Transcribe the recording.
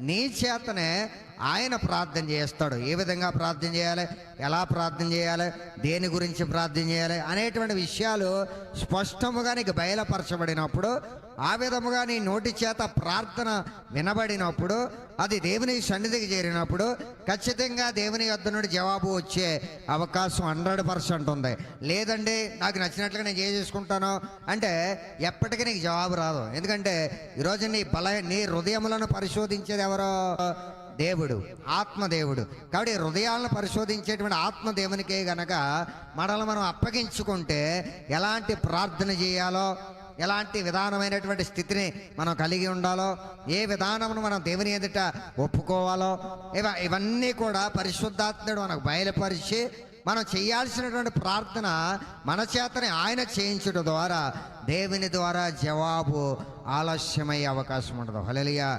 నీ చేతనే ఆయన ప్రార్థన చేస్తాడు. ఏ విధంగా ప్రార్థన చేయాలి, ఎలా ప్రార్థన చేయాలి, దేని గురించి ప్రార్థన చేయాలి అనేటువంటి విషయాలు స్పష్టముగా నీకు బయలుపరచబడినప్పుడు, ఆ విధముగా నీ నోటి చేత ప్రార్థన వినబడినప్పుడు, అది దేవుని సన్నిధికి చేరినప్పుడు ఖచ్చితంగా దేవుని యొద్ద నుండి జవాబు వచ్చే అవకాశం 100% ఉంది. లేదండి నాకు నచ్చినట్లుగా నేను చేసుకుంటాను అంటే ఎప్పటికీ నీకు జవాబు రాదు. ఎందుకంటే ఈరోజు నీ హృదయములను పరిశోధించేది ఎవరో? దేవుడు, ఆత్మదేవుడు. కాబట్టి హృదయాలను పరిశోధించేటువంటి ఆత్మదేవునికే గనక మనల్ని మనం అప్పగించుకుంటే ఎలాంటి ప్రార్థన చేయాలో, ఎలాంటి విధానమైనటువంటి స్థితిని మనం కలిగి ఉండాలో, ఏ విధానమును మనం దేవుని ఎదుట ఒప్పుకోవాలో, ఇవన్నీ కూడా పరిశుద్ధాత్ముడు మనకు బయలుపరిచి మనం చేయాల్సినటువంటి ప్రార్థన మన చేతనే ఆయన చేయించడం ద్వారా దేవుని ద్వారా జవాబు ఆలస్యమయ్యే అవకాశం ఉండదు. హల్లెలూయా.